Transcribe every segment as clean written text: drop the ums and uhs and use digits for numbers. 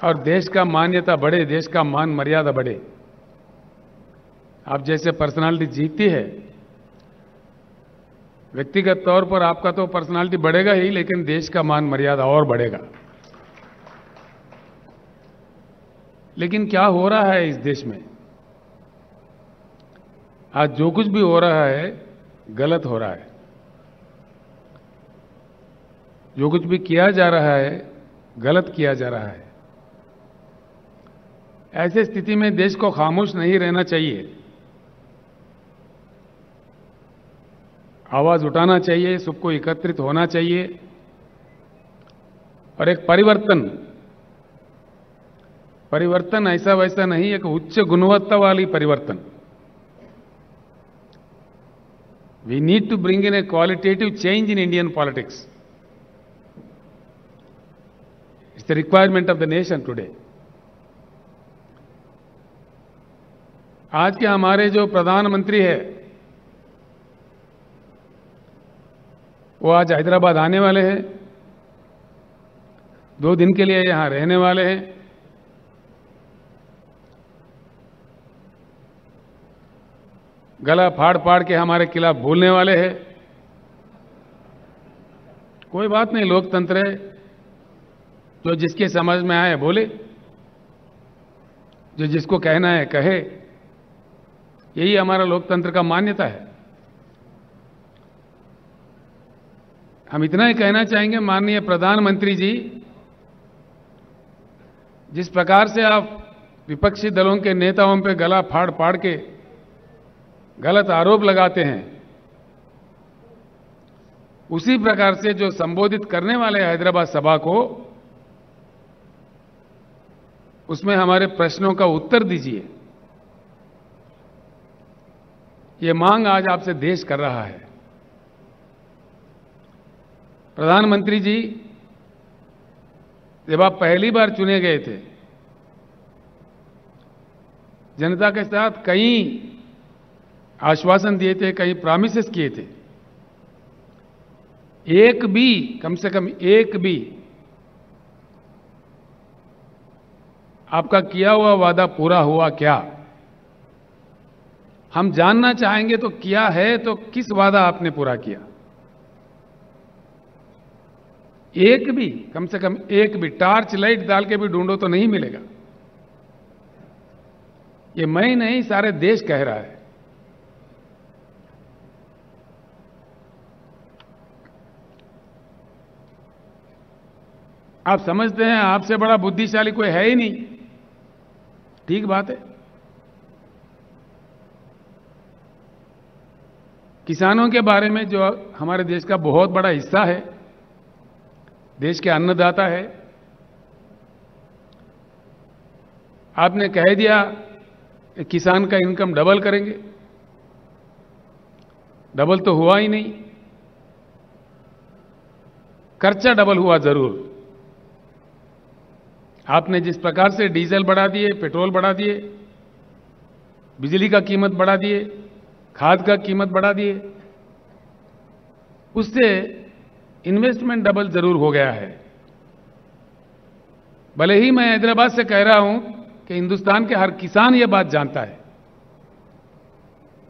और देश का मान्यता बढ़े, देश का मान मर्यादा बढ़े। आप जैसे पर्सनालिटी जीतती है, व्यक्तिगत तौर पर आपका तो पर्सनालिटी बढ़ेगा ही, लेकिन देश का मान मर्यादा और बढ़ेगा। लेकिन क्या हो रहा है इस देश में? आज जो कुछ भी हो रहा है गलत हो रहा है। जो कुछ भी किया जा रहा है गलत किया जा रहा है। ऐसे स्थिति में देश को खामोश नहीं रहना चाहिए, आवाज उठाना चाहिए, सबको एकत्रित होना चाहिए और एक परिवर्तन ऐसा वैसा नहीं, एक उच्च गुणवत्ता वाली परिवर्तन। We need to bring in a qualitative change in Indian politics. It's the requirement of the nation today. आज के हमारे जो प्रधानमंत्री है वो आज हैदराबाद आने वाले हैं, 2 दिन के लिए यहां रहने वाले हैं। गला फाड़ फाड़ के हमारे खिलाफ बोलने वाले हैं। कोई बात नहीं, लोकतंत्र है, जो जिसके समझ में आए बोले, जो जिसको कहना है कहे। यही हमारा लोकतंत्र का मान्यता है। हम इतना ही कहना चाहेंगे, माननीय प्रधानमंत्री जी, जिस प्रकार से आप विपक्षी दलों के नेताओं पे गला फाड़ फाड़ के गलत आरोप लगाते हैं, उसी प्रकार से जो संबोधित करने वाले हैदराबाद सभा को, उसमें हमारे प्रश्नों का उत्तर दीजिए। ये मांग आज आपसे देश कर रहा है। प्रधानमंत्री जी, जब आप पहली बार चुने गए थे, जनता के साथ कई आश्वासन दिए थे, कई प्रॉमिसेस किए थे। एक भी, कम से कम एक भी आपका किया हुआ वादा पूरा हुआ क्या? हम जानना चाहेंगे तो किया है तो किस वादा आपने पूरा किया? एक भी, कम से कम एक भी टार्च लाइट डाल के भी ढूंढो तो नहीं मिलेगा। ये मैं ही नहीं, सारे देश कह रहा है। आप समझते हैं आपसे बड़ा बुद्धिशाली कोई है ही नहीं। ठीक बात है। किसानों के बारे में, जो हमारे देश का बहुत बड़ा हिस्सा है, देश के अन्नदाता है, आपने कह दिया कि किसान का इनकम डबल करेंगे। डबल तो हुआ ही नहीं, खर्चा डबल हुआ जरूर। आपने जिस प्रकार से डीजल बढ़ा दिए, पेट्रोल बढ़ा दिए, बिजली का कीमत बढ़ा दिए, खाद का कीमत बढ़ा दिए, उससे इन्वेस्टमेंट डबल जरूर हो गया है। भले ही मैं हैदराबाद से कह रहा हूं कि हिंदुस्तान के हर किसान ये बात जानता है,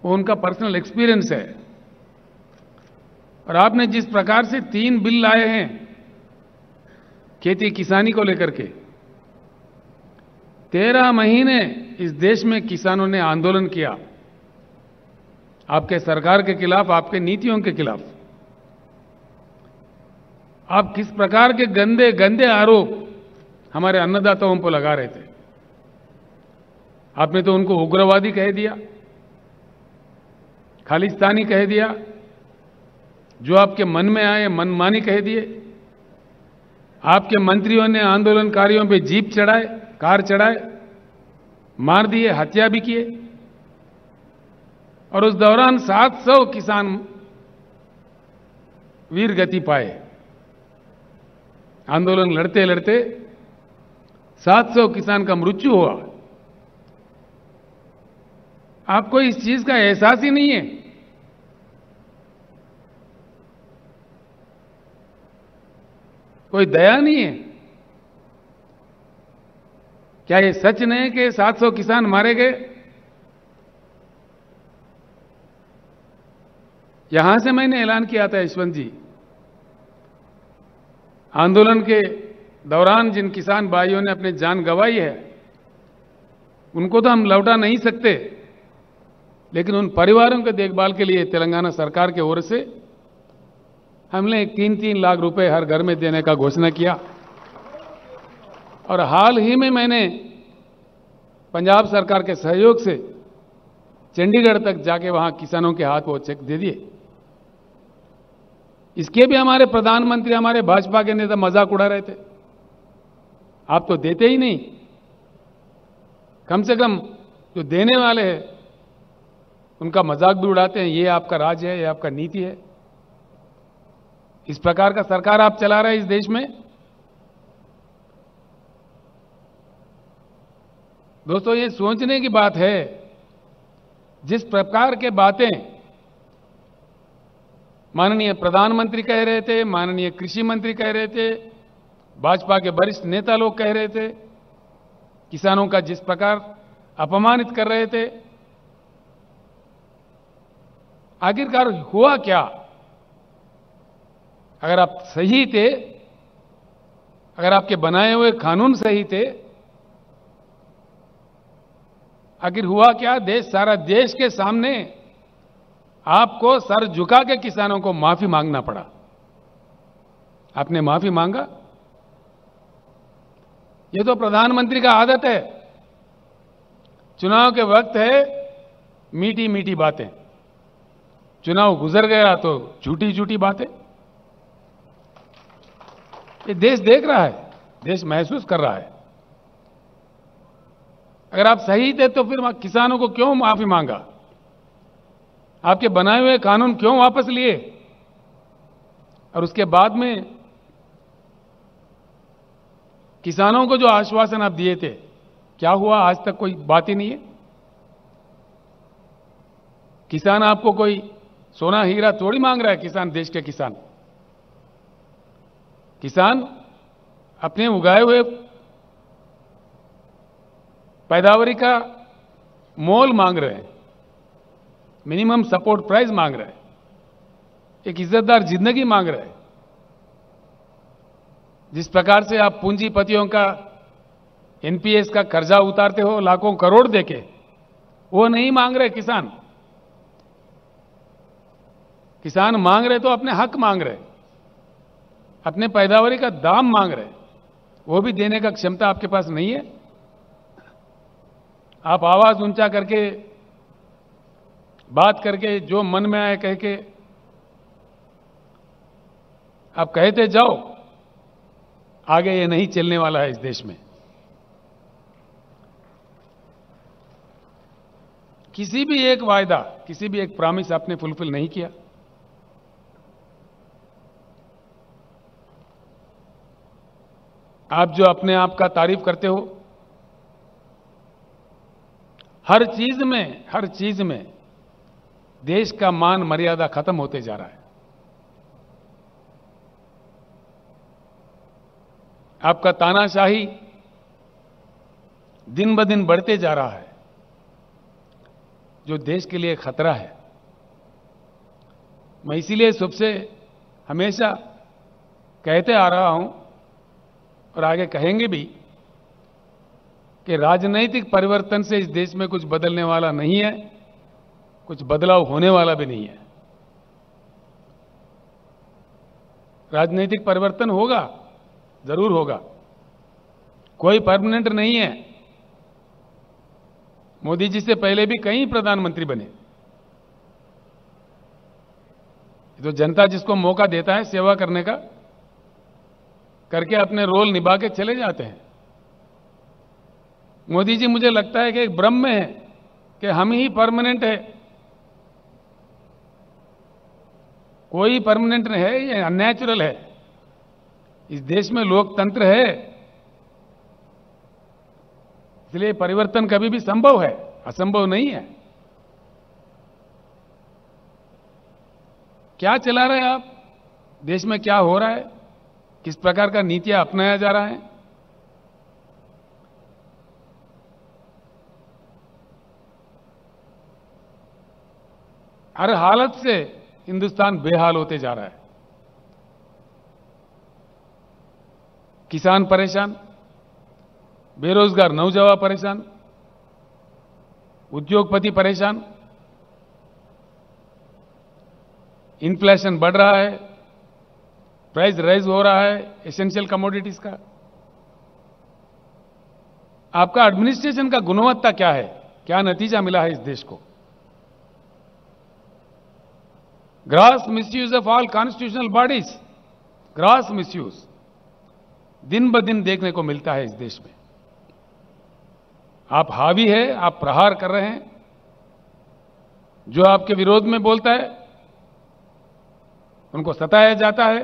वो उनका पर्सनल एक्सपीरियंस है। और आपने जिस प्रकार से 3 बिल लाए हैं खेती किसानी को लेकर के, 13 महीने इस देश में किसानों ने आंदोलन किया आपके सरकार के खिलाफ, आपके नीतियों के खिलाफ। आप किस प्रकार के गंदे गंदे आरोप हमारे अन्नदाताओं पर लगा रहे थे। आपने तो उनको उग्रवादी कह दिया, खालिस्तानी कह दिया, जो आपके मन में आए मनमानी कह दिए। आपके मंत्रियों ने आंदोलनकारियों पे जीप चढ़ाए, कार चढ़ाए, मार दिए, हत्या भी किए। और उस दौरान 700 किसान वीर गति पाए। आंदोलन लड़ते लड़ते 700 किसान का मृत्यु हुआ। आपको इस चीज का एहसास ही नहीं है। कोई दया नहीं है। क्या ये सच नहीं कि 700 किसान मारे गए? यहां से मैंने ऐलान किया था यशवंत जी, आंदोलन के दौरान जिन किसान भाइयों ने अपनी जान गंवाई है उनको तो हम लौटा नहीं सकते, लेकिन उन परिवारों के देखभाल के लिए तेलंगाना सरकार की ओर से हमने 3-3 लाख रुपए हर घर में देने का घोषणा किया। और हाल ही में मैंने पंजाब सरकार के सहयोग से चंडीगढ़ तक जाके वहां किसानों के हाथ वो चेक दे दिए। इसके भी हमारे प्रधानमंत्री, हमारे भाजपा के नेता मजाक उड़ा रहे थे, आप तो देते ही नहीं, कम से कम जो देने वाले हैं उनका मजाक भी उड़ाते हैं, ये आपका राज है, ये आपका नीति है। इस प्रकार का सरकार आप चला रहे हैं इस देश में। दोस्तों, ये सोचने की बात है, जिस प्रकार के बातें माननीय प्रधानमंत्री कह रहे थे, माननीय कृषि मंत्री कह रहे थे, भाजपा के वरिष्ठ नेता लोग कह रहे थे, किसानों का जिस प्रकार अपमानित कर रहे थे, आखिरकार हुआ क्या? अगर आप सही थे, अगर आपके बनाए हुए कानून सही थे, आखिर हुआ क्या? सारा देश के सामने आपको सर झुका के किसानों को माफी मांगना पड़ा। आपने माफी मांगा? ये तो प्रधानमंत्री का आदत है, चुनाव के वक्त है मीठी मीठी बातें, चुनाव गुजर गया तो झूठी झूठी बातें। ये देश देख रहा है, देश महसूस कर रहा है। अगर आप सही थे तो फिर किसानों को क्यों माफी मांगा? आपके बनाए हुए कानून क्यों वापस लिए? और उसके बाद में किसानों को जो आश्वासन आप दिए थे, क्या हुआ? आज तक कोई बात ही नहीं है। किसान आपको कोई सोना हीरा थोड़ी मांग रहा है। किसान, देश के किसान, किसान अपने उगाए हुए पैदावारी का मोल मांग रहे हैं, मिनिमम सपोर्ट प्राइस मांग रहे हैं, एक इज्जतदार जिंदगी मांग रहे हैं। जिस प्रकार से आप पूंजीपतियों का एनपीएस का कर्जा उतारते हो लाखों करोड़ देके, वो नहीं मांग रहे किसान। किसान मांग रहे तो अपने हक मांग रहे, अपने पैदावारी का दाम मांग रहे, वो भी देने का क्षमता आपके पास नहीं है। आप आवाज ऊंचा करके, बात करके, जो मन में आए कह के आप कहते जाओ, आगे ये नहीं चलने वाला है इस देश में। किसी भी एक वायदा, किसी भी एक प्रॉमिस आपने फुलफिल नहीं किया। आप जो अपने आप का तारीफ करते हो, हर चीज में देश का मान मर्यादा खत्म होते जा रहा है। आपका तानाशाही दिन ब दिन बढ़ते जा रहा है, जो देश के लिए खतरा है। मैं इसीलिए सबसे हमेशा कहते आ रहा हूं और आगे कहेंगे भी कि राजनीतिक परिवर्तन से इस देश में कुछ बदलने वाला नहीं है, कुछ बदलाव होने वाला भी नहीं है। राजनीतिक परिवर्तन होगा, जरूर होगा, कोई परमानेंट नहीं है। मोदी जी से पहले भी कई प्रधानमंत्री बने। तो जनता जिसको मौका देता है सेवा करने का, करके अपने रोल निभा के चले जाते हैं। मोदी जी, मुझे लगता है कि एक भ्रम में है कि हम ही परमानेंट है। कोई परमानेंट नहीं है, ये अननेचुरल है। इस देश में लोकतंत्र है, इसलिए परिवर्तन कभी भी संभव है, असंभव नहीं है। क्या चला रहे हैं आप? देश में क्या हो रहा है? किस प्रकार का नीतियां अपनाया जा रहा है? हर हालत से हिंदुस्तान बेहाल होते जा रहा है। किसान परेशान, बेरोजगार नौजवान परेशान, उद्योगपति परेशान, इन्फ्लेशन बढ़ रहा है, प्राइस राइज हो रहा है एसेंशियल कमोडिटीज का। आपका एडमिनिस्ट्रेशन का गुणवत्ता क्या है? क्या नतीजा मिला है इस देश को? Gross misuse of all constitutional bodies, gross misuse दिन ब दिन देखने को मिलता है इस देश में। आप हावी है, आप प्रहार कर रहे हैं। जो आपके विरोध में बोलता है उनको सताया जाता है।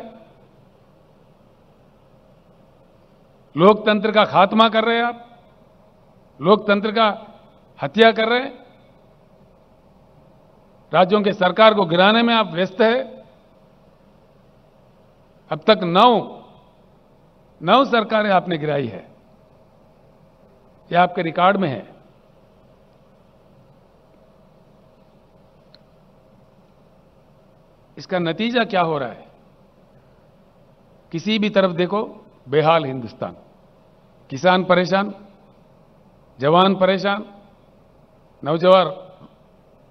लोकतंत्र का खात्मा कर रहे हैं आप, लोकतंत्र का हत्या कर रहे हैं। राज्यों के सरकार को गिराने में आप व्यस्त है। अब तक नौ सरकारें आपने गिराई है, यह आपके रिकॉर्ड में है। इसका नतीजा क्या हो रहा है? किसी भी तरफ देखो बेहाल हिंदुस्तान। किसान परेशान, जवान परेशान, नौजवान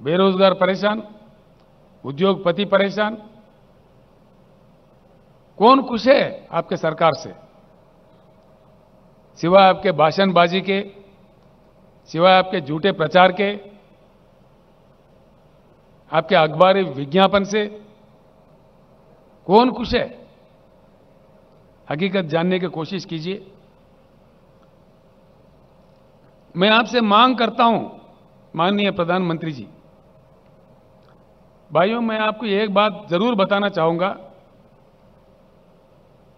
बेरोजगार परेशान, उद्योगपति परेशान। कौन खुश है आपके सरकार से? सिवाय आपके भाषणबाजी के, सिवाय आपके झूठे प्रचार के, आपके अखबारी विज्ञापन से कौन खुश है? हकीकत जानने की कोशिश कीजिए। मैं आपसे मांग करता हूं, माननीय प्रधानमंत्री जी, भाइयों, मैं आपको एक बात जरूर बताना चाहूंगा।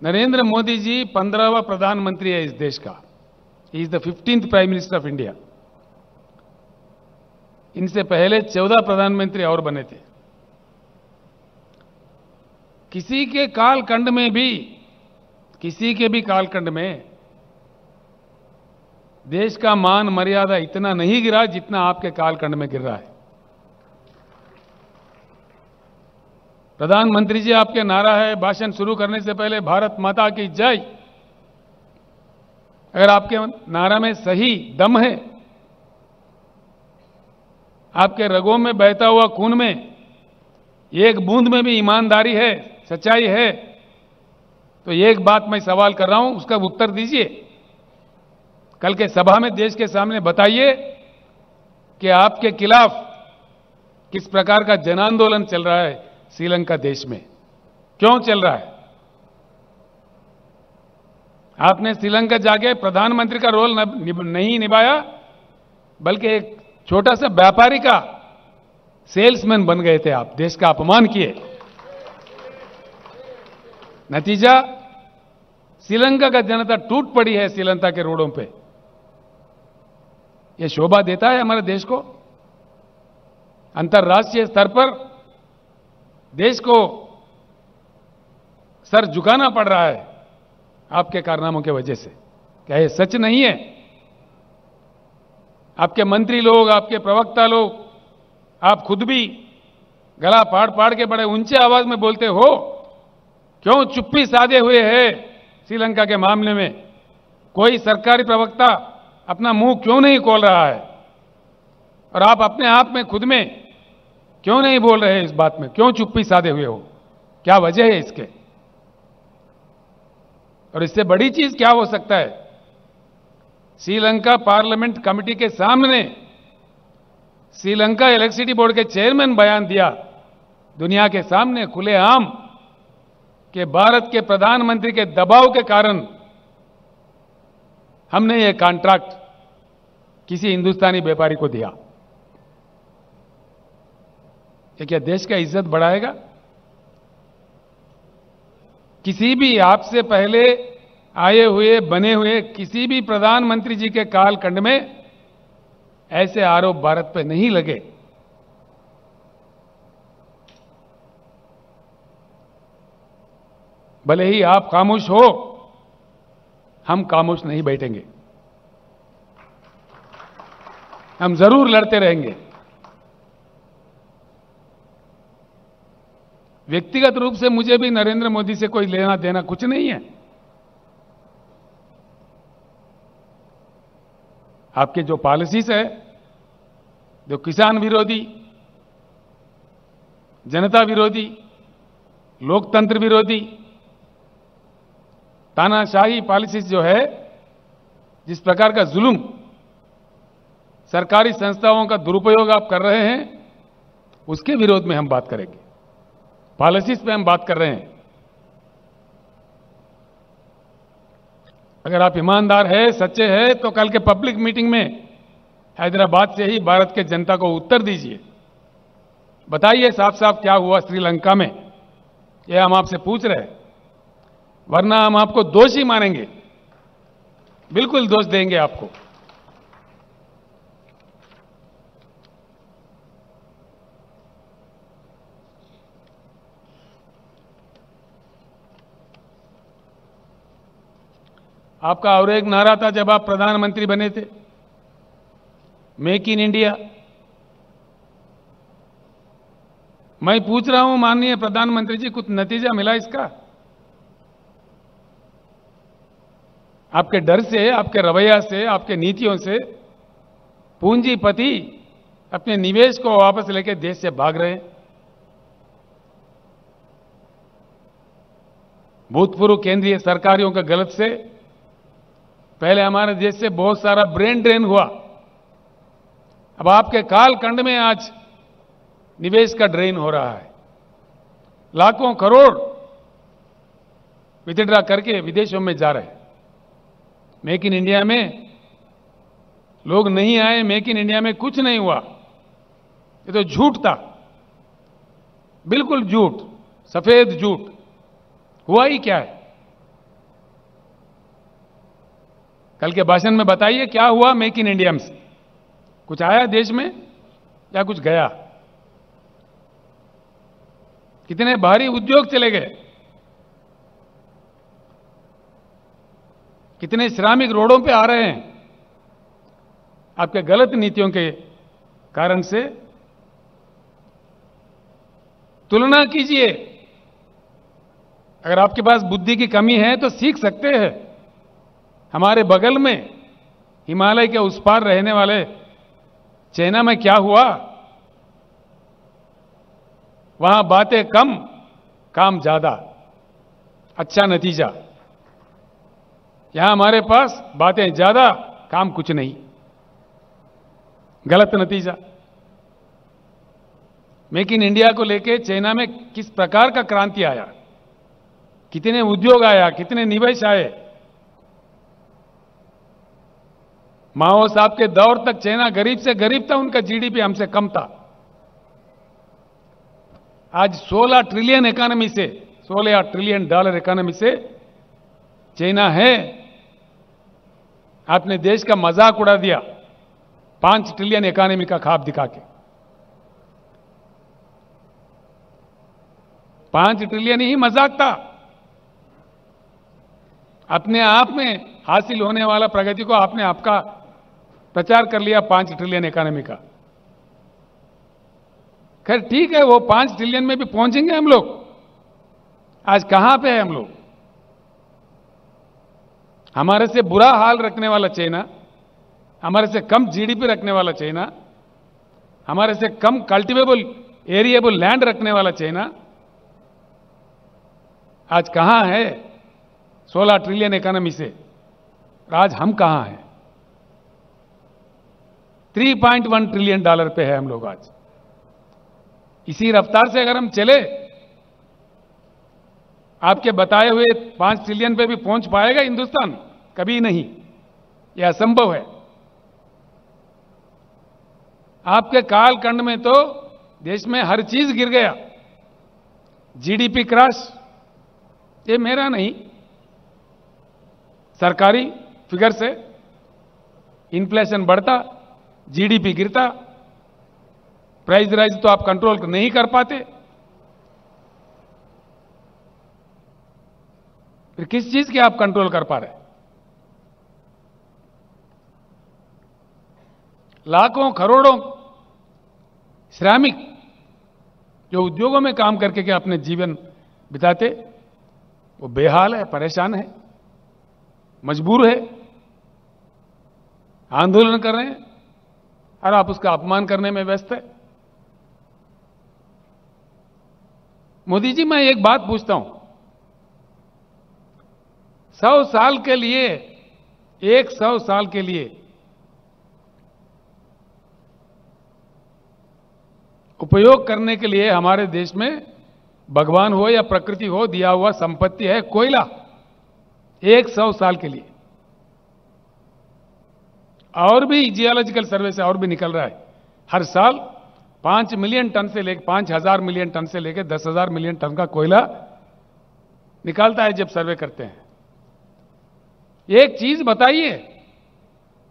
नरेंद्र मोदी जी 15वां प्रधानमंत्री है इस देश का। He is the 15th prime minister of India. इनसे पहले 14 प्रधानमंत्री और बने थे। किसी के कालखंड में भी, किसी के भी कालखंड में देश का मान मर्यादा इतना नहीं गिरा जितना आपके कालखंड में गिर रहा है। प्रधानमंत्री जी, आपके नारा है भाषण शुरू करने से पहले भारत माता की जय। अगर आपके नारा में सही दम है, आपके रगों में बहता हुआ खून में एक बूंद में भी ईमानदारी है, सच्चाई है, तो एक बात मैं सवाल कर रहा हूं, उसका उत्तर दीजिए। कल के सभा में देश के सामने बताइए कि आपके खिलाफ किस प्रकार का जन आंदोलन चल रहा है श्रीलंका देश में, क्यों चल रहा है? आपने श्रीलंका जाके प्रधानमंत्री का रोल नहीं निभाया, बल्कि एक छोटा सा व्यापारी का सेल्समैन बन गए थे आप, देश का अपमान किए। नतीजा, श्रीलंका का जनता टूट पड़ी है श्रीलंका के रोडों पे। यह शोभा देता है हमारे देश को? अंतर्राष्ट्रीय स्तर पर देश को सर झुकाना पड़ रहा है आपके कारनामों की वजह से। क्या यह सच नहीं है? आपके मंत्री लोग, आपके प्रवक्ता लोग, आप खुद भी गला फाड़ फाड़ के बड़े ऊंचे आवाज में बोलते हो, क्यों चुप्पी साधे हुए है श्रीलंका के मामले में? कोई सरकारी प्रवक्ता अपना मुंह क्यों नहीं खोल रहा है? और आप अपने आप में, खुद में क्यों नहीं बोल रहे इस बात में? क्यों चुप्पी साधे हुए हो? क्या वजह है इसके? और इससे बड़ी चीज क्या हो सकता है? श्रीलंका पार्लियामेंट कमेटी के सामने श्रीलंका इलेक्ट्रिसिटी बोर्ड के चेयरमैन बयान दिया दुनिया के सामने खुलेआम कि भारत के प्रधानमंत्री के दबाव के कारण हमने ये कॉन्ट्रैक्ट किसी हिंदुस्तानी व्यापारी को दिया। ये क्या देश का इज्जत बढ़ाएगा? किसी भी आपसे पहले आए हुए, बने हुए किसी भी प्रधानमंत्री जी के कालखंड में ऐसे आरोप भारत पर नहीं लगे। भले ही आप खामोश हो, हम खामोश नहीं बैठेंगे। हम जरूर लड़ते रहेंगे। व्यक्तिगत रूप से मुझे भी नरेंद्र मोदी से कोई लेना देना कुछ नहीं है। आपके जो पॉलिसीज है, जो किसान विरोधी, जनता विरोधी, लोकतंत्र विरोधी, तानाशाही पॉलिसीज जो है, जिस प्रकार का जुल्म, सरकारी संस्थाओं का दुरुपयोग आप कर रहे हैं, उसके विरोध में हम बात करेंगे। पॉलिसीज पे हम बात कर रहे हैं। अगर आप ईमानदार है, सच्चे हैं, तो कल के पब्लिक मीटिंग में हैदराबाद से ही भारत के जनता को उत्तर दीजिए। बताइए साफ साफ क्या हुआ श्रीलंका में, यह हम आपसे पूछ रहे हैं। वरना हम आपको दोषी मानेंगे, बिल्कुल दोष देंगे आपको। आपका और एक नारा था जब आप प्रधानमंत्री बने थे, मेक इन इंडिया। मैं पूछ रहा हूं माननीय प्रधानमंत्री जी, कुछ नतीजा मिला इसका? आपके डर से, आपके रवैया से, आपके नीतियों से पूंजीपति अपने निवेश को वापस लेकर देश से भाग रहे हैं। भूतपूर्व केंद्रीय सरकारों के गलत से पहले हमारे देश से बहुत सारा ब्रेन ड्रेन हुआ। अब आपके कालखंड में आज निवेश का ड्रेन हो रहा है। लाखों करोड़ विथड्रा करके विदेशों में जा रहे हैं। मेक इन इंडिया में लोग नहीं आए, मेक इन इंडिया में कुछ नहीं हुआ। ये तो झूठ था, बिल्कुल झूठ, सफेद झूठ। हुआ ही क्या है? कल के भाषण में बताइए क्या हुआ मेक इन इंडिया से? कुछ आया देश में या कुछ गया? कितने भारी उद्योग चले गए, कितने श्रमिक रोडों पे आ रहे हैं आपके गलत नीतियों के कारण से। तुलना कीजिए, अगर आपके पास बुद्धि की कमी है तो सीख सकते हैं। हमारे बगल में हिमालय के उस पार रहने वाले चाइना में क्या हुआ? वहां बातें कम, काम ज्यादा, अच्छा नतीजा। यहां हमारे पास बातें ज्यादा, काम कुछ नहीं, गलत नतीजा। मेक इन इंडिया को लेके चाइना में किस प्रकार का क्रांति आया, कितने उद्योग आया, कितने निवेश आए। माओ साहब के दौर तक चाइना गरीब से गरीब था, उनका जीडीपी हमसे कम था। आज 16 ट्रिलियन इकोनॉमी से, 16 ट्रिलियन डॉलर इकोनॉमी से चाइना है। आपने देश का मजाक उड़ा दिया 5 ट्रिलियन इकोनॉमी का ख्वाब दिखा के। 5 ट्रिलियन ही मजाक था। अपने आप में हासिल होने वाला प्रगति को आपने आपका प्रचार कर लिया 5 ट्रिलियन इकोनॉमी का। खैर ठीक है, वो 5 ट्रिलियन में भी पहुंचेंगे हम लोग। आज कहां पे है हम लोग? हमारे से बुरा हाल रखने वाला चाइना, हमारे से कम जीडीपी रखने वाला चाइना, हमारे से कम कल्टीवेबल एरिएबल लैंड रखने वाला चाइना आज कहां है? 16 ट्रिलियन इकोनॉमी से आज हम कहां हैं? 3.1 ट्रिलियन डॉलर पे है हम लोग आज। इसी रफ्तार से अगर हम चले, आपके बताए हुए 5 ट्रिलियन पे भी पहुंच पाएगा हिंदुस्तान? कभी नहीं, यह असंभव है। आपके कालखंड में तो देश में हर चीज गिर गया। जीडीपी क्रैश, ये मेरा नहीं, सरकारी फिगर से इन्फ्लेशन बढ़ता, जीडीपी गिरता, प्राइस राइज तो आप कंट्रोल नहीं कर पाते। फिर किस चीज के आप कंट्रोल कर पा रहे? लाखों करोड़ों श्रमिक जो उद्योगों में काम करके के अपने जीवन बिताते, वो बेहाल है, परेशान है, मजबूर है, आंदोलन कर रहे हैं और आप उसका अपमान करने में व्यस्त है। मोदी जी, मैं एक बात पूछता हूं, 100 साल के लिए, 100 साल के लिए उपयोग करने के लिए हमारे देश में भगवान हो या प्रकृति हो, दिया हुआ संपत्ति है कोयला, 100 साल के लिए। और भी जियोलॉजिकल सर्वे से और भी निकल रहा है, हर साल 5 मिलियन टन से लेकर 5,000 मिलियन टन से लेकर 10,000 मिलियन टन का कोयला निकालता है जब सर्वे करते हैं। एक चीज बताइए,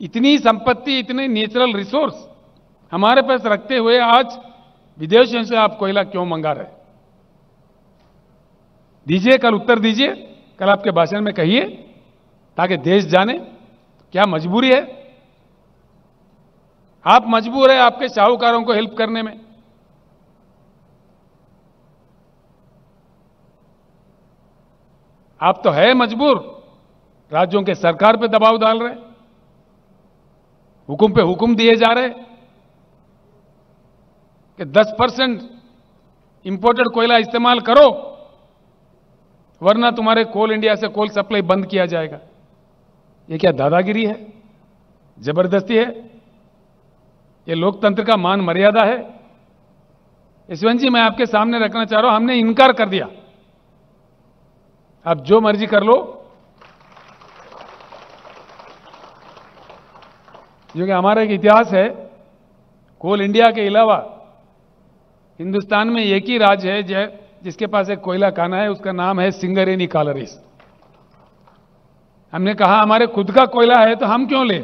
इतनी संपत्ति, इतने नेचुरल रिसोर्स हमारे पास रखते हुए आज विदेशों से आप कोयला क्यों मंगा रहे? दीजिए, कल उत्तर दीजिए, कल आपके भाषण में कहिए, ताकि देश जाने क्या मजबूरी है। आप मजबूर है आपके साहूकारों को हेल्प करने में। आप तो है मजबूर, राज्यों के सरकार पे दबाव डाल रहे, हुकुम पे हुकुम दिए जा रहे कि 10% इंपोर्टेड कोयला इस्तेमाल करो, वरना तुम्हारे कोल इंडिया से कोल सप्लाई बंद किया जाएगा। ये क्या दादागिरी है, जबरदस्ती है? ये लोकतंत्र का मान मर्यादा है? यशवंत जी, मैं आपके सामने रखना चाह रहा हूं, हमने इनकार कर दिया, आप जो मर्जी कर लो, क्योंकि हमारा एक इतिहास है, कोल इंडिया के अलावा हिंदुस्तान में एक ही राज्य है जिसके पास एक कोयला खाना है, उसका नाम है सिंगरेनी कालरीज। हमने कहा हमारे खुद का कोयला है तो हम क्यों ले?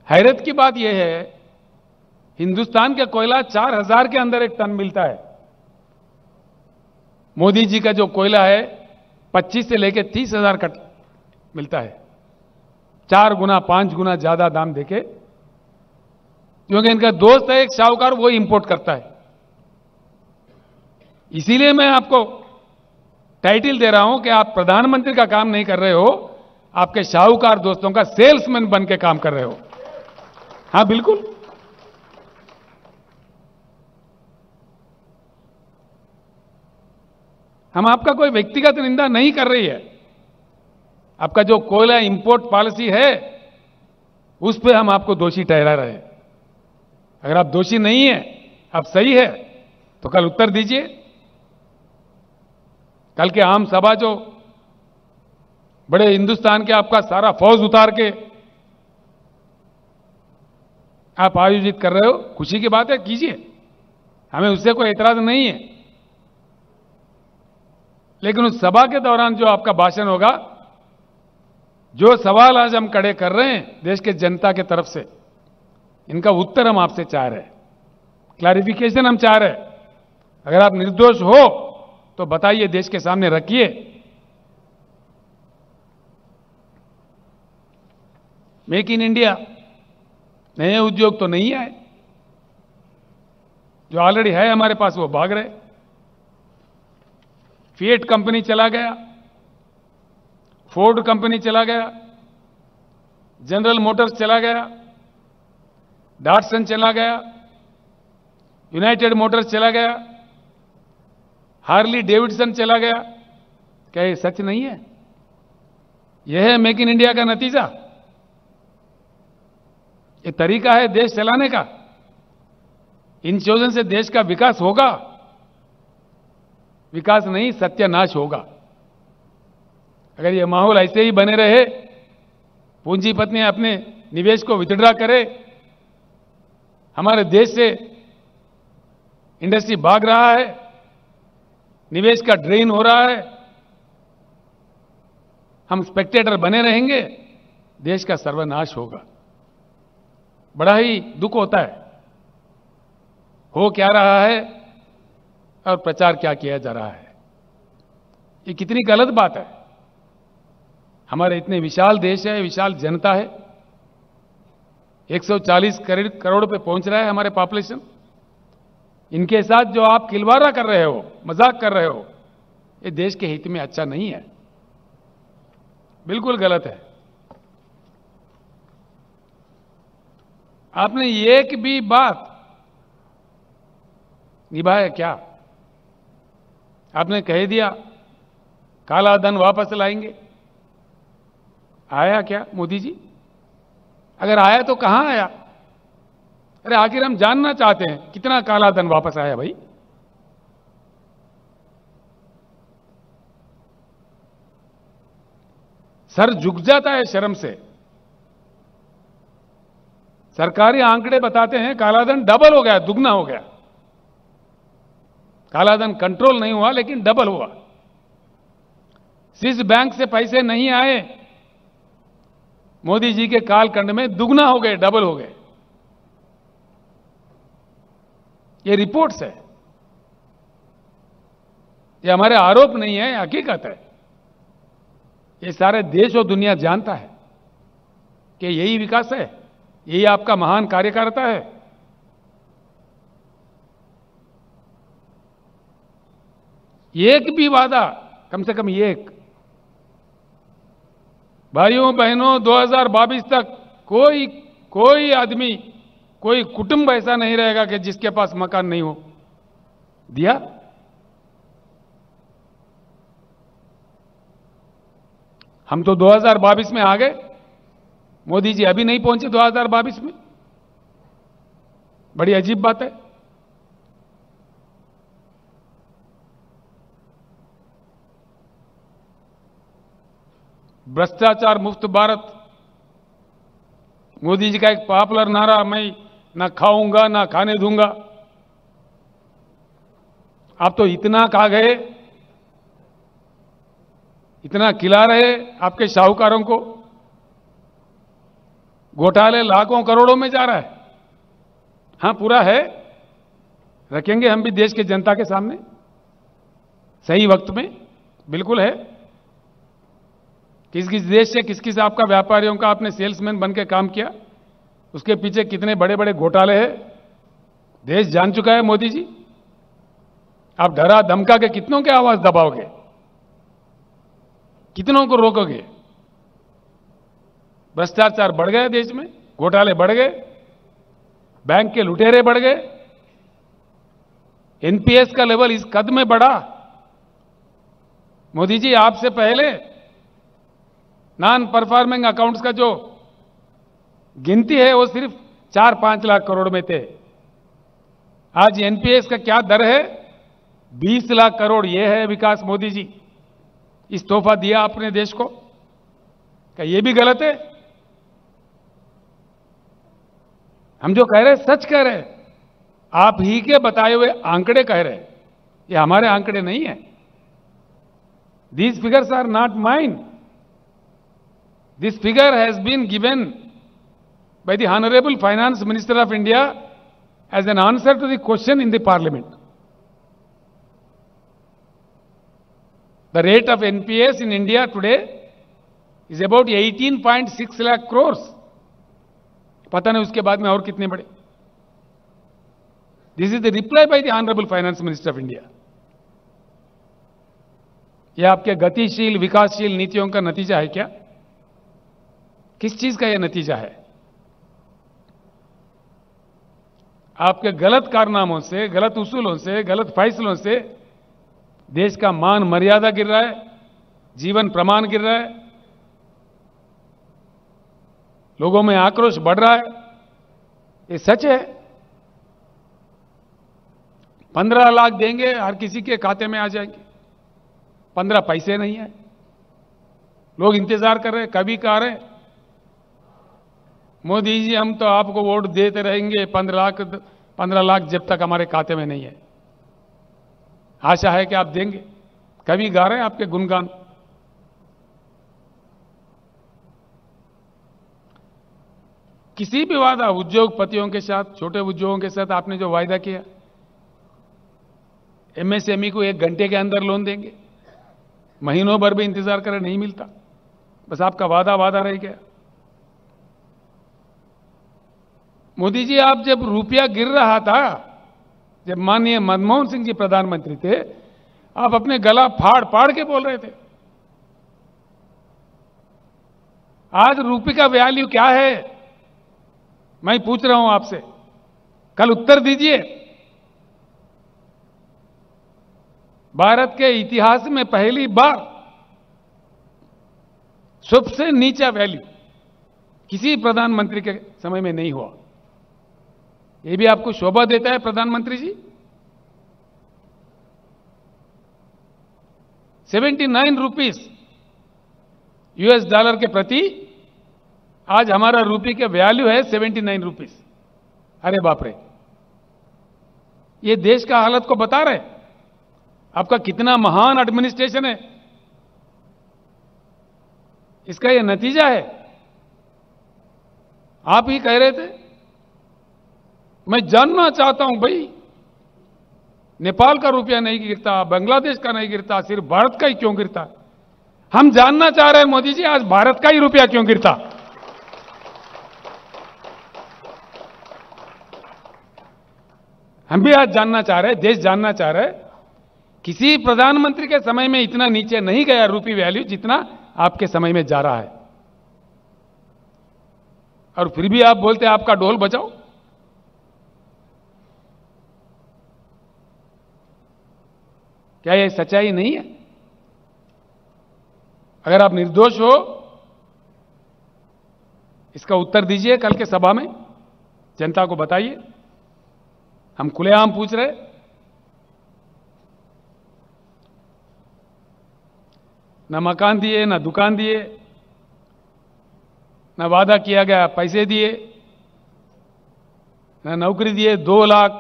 हैरत की बात यह है, हिंदुस्तान का कोयला 4,000 के अंदर एक टन मिलता है। मोदी जी का जो कोयला है 25 से लेकर 30,000 का मिलता है, 4 गुना 5 गुना ज्यादा दाम देके, क्योंकि इनका दोस्त है एक साहूकार, वो इंपोर्ट करता है। इसीलिए मैं आपको टाइटल दे रहा हूं कि आप प्रधानमंत्री का काम नहीं कर रहे हो, आपके साहूकार दोस्तों का सेल्समैन बन के काम कर रहे हो। हां, बिल्कुल। हम आपका कोई व्यक्तिगत निंदा नहीं कर रही है, आपका जो कोयला इंपोर्ट पॉलिसी है उस पे हम आपको दोषी ठहरा रहे हैं। अगर आप दोषी नहीं है, आप सही है, तो कल उत्तर दीजिए। कल के आम सभा जो बड़े हिंदुस्तान के आपका सारा फौज उतार के आप आयोजित कर रहे हो, खुशी की बात है, कीजिए, हमें उससे कोई एतराज नहीं है। लेकिन उस सभा के दौरान जो आपका भाषण होगा, जो सवाल आज हम खड़े कर रहे हैं देश के जनता के तरफ से, इनका उत्तर हम आपसे चाह रहे हैं, क्लैरिफिकेशन हम चाह रहे हैं। अगर आप निर्दोष हो तो बताइए, देश के सामने रखिए। मेक इन इंडिया, नए उद्योग तो नहीं आए, जो ऑलरेडी है हमारे पास वो भाग रहे। फिएट कंपनी चला गया, फोर्ड कंपनी चला गया, जनरल मोटर्स चला गया, डाटसन चला गया, यूनाइटेड मोटर्स चला गया, हार्ली डेविडसन चला गया। क्या ये सच नहीं है? यह है मेक इन इंडिया का नतीजा? ये तरीका है देश चलाने का? इन चीजों से देश का विकास होगा? विकास नहीं, सत्यानाश होगा। अगर ये माहौल ऐसे ही बने रहे, पूंजीपति अपने निवेश को विथड्रॉ करे, हमारे देश से इंडस्ट्री भाग रहा है, निवेश का ड्रेन हो रहा है, हम स्पेक्टेटर बने रहेंगे, देश का सर्वनाश होगा। बड़ा ही दुख होता है, हो क्या रहा है और प्रचार क्या किया जा रहा है। ये कितनी गलत बात है। हमारे इतने विशाल देश है, विशाल जनता है, 140 करोड़ पे पहुंच रहा है हमारे पॉपुलेशन। इनके साथ जो आप खिलवाड़ा कर रहे हो, मजाक कर रहे हो, ये देश के हित में अच्छा नहीं है, बिल्कुल गलत है। आपने एक भी बात निभाया क्या? आपने कह दिया काला धन वापस लाएंगे, आया क्या मोदी जी? अगर आया तो कहां आया? अरे आखिर हम जानना चाहते हैं कितना काला धन वापस आया भाई। सर झुक जाता है शर्म से। सरकारी आंकड़े बताते हैं कालाधन डबल हो गया, दुगना हो गया। कालाधन कंट्रोल नहीं हुआ लेकिन डबल हुआ। स्विस बैंक से पैसे नहीं आए, मोदी जी के कालखंड में दुगना हो गए, डबल हो गए। ये रिपोर्ट्स है, ये हमारे आरोप नहीं है, हकीकत है। ये सारे देश और दुनिया जानता है कि यही विकास है, यही आपका महान कार्यकर्ता है। एक भी वादा, कम से कम एक, भाइयों बहनों 2022 तक कोई आदमी, कोई कुटुंब ऐसा नहीं रहेगा कि जिसके पास मकान नहीं हो। दिया? हम तो 2022 में आ गए, मोदी जी अभी नहीं पहुंचे 2022 में। बड़ी अजीब बात है। भ्रष्टाचार मुक्त भारत, मोदी जी का एक पॉपुलर नारा, मैं ना खाऊंगा ना खाने दूंगा। आप तो इतना खा गए, इतना खिला रहे आपके शाहूकारों को, घोटाले लाखों करोड़ों में जा रहा है। हां, पूरा है, रखेंगे हम भी देश के जनता के सामने सही वक्त में, बिल्कुल है। किस किस देश से, किस किस आपका व्यापारियों का आपने सेल्समैन बन के काम किया, उसके पीछे कितने बड़े बड़े घोटाले हैं, देश जान चुका है मोदी जी। आप डरा धमका के कितनों की आवाज दबाओगे, कितनों को रोकोगे? भ्रष्टाचार बढ़ गया देश में, घोटाले बढ़ गए, बैंक के लुटेरे बढ़ गए, एनपीएस का लेवल इस कद में बढ़ा। मोदी जी आपसे पहले नॉन परफॉर्मिंग अकाउंट्स का जो गिनती है वो सिर्फ 4-5 लाख करोड़ में थे। आज एनपीएस का क्या दर है? 20 लाख करोड़। ये है विकास मोदी जी। इस तोहफा दिया आपने देश को, क्या ये भी गलत है? हम जो कह रहे हैं सच कह रहे हैं, आप ही के बताए हुए आंकड़े कह रहे हैं, ये हमारे आंकड़े नहीं है। These figures are not mine. This figure has been given by the Honorable Finance Minister of India as an answer to the question in the Parliament. The rate of NPS in India today is about 18.6 lakh crores. पता नहीं उसके बाद में और कितने बढ़े। This is the reply by the Honorable Finance Minister of India. यह आपके गतिशील विकासशील नीतियों का नतीजा है क्या? किस चीज का यह नतीजा है? आपके गलत कारनामों से, गलत उसूलों से, गलत फैसलों से देश का मान मर्यादा गिर रहा है, जीवन प्रमाण गिर रहा है, लोगों में आक्रोश बढ़ रहा है। ये सच है। 15 लाख देंगे, हर किसी के खाते में आ जाएंगे। 15 पैसे नहीं है। लोग इंतजार कर रहे हैं, कभी कह रहे मोदी जी हम तो आपको वोट देते रहेंगे 15 लाख जब तक हमारे खाते में नहीं है। आशा है कि आप देंगे। कभी गा रहे हैं आपके गुणगान। किसी भी वादा उद्योगपतियों के साथ, छोटे उद्योगों के साथ आपने जो वायदा किया, एमएसएमई को 1 घंटे के अंदर लोन देंगे, महीनों भर भी इंतजार करें, नहीं मिलता। बस आपका वादा रह गया। मोदी जी, आप जब रुपया गिर रहा था, जब माननीय मनमोहन सिंह जी प्रधानमंत्री थे, आप अपने गला फाड़ फाड़ के बोल रहे थे। आज रुपये का वैल्यू क्या है, मैं पूछ रहा हूं आपसे, कल उत्तर दीजिए। भारत के इतिहास में पहली बार सबसे नीचा वैल्यू किसी प्रधानमंत्री के समय में नहीं हुआ। यह भी आपको शोभा देता है प्रधानमंत्री जी? 79 रुपीस यूएस डॉलर के प्रति आज हमारा रुपये का वैल्यू है 79 रुपीस। अरे बाप रे, ये देश का हालत को बता रहे, आपका कितना महान एडमिनिस्ट्रेशन है, इसका ये नतीजा है। आप ही कह रहे थे, मैं जानना चाहता हूं भाई, नेपाल का रुपया नहीं गिरता, बांग्लादेश का नहीं गिरता, सिर्फ भारत का ही क्यों गिरता? हम जानना चाह रहे हैं मोदी जी, आज भारत का ही रुपया क्यों गिरता? हम भी आज जानना चाह रहे हैं, देश जानना चाह रहे हैं। किसी प्रधानमंत्री के समय में इतना नीचे नहीं गया रुपये वैल्यू जितना आपके समय में जा रहा है। और फिर भी आप बोलते हैं आपका ढोल बजाओ। क्या यह सच्चाई नहीं है? अगर आप निर्दोष हो, इसका उत्तर दीजिए कल के सभा में, जनता को बताइए। हम खुलेआम पूछ रहे। न मकान दिए, न दुकान दिए, न वादा किया गया पैसे दिए, न नौकरी दिए। 2 लाख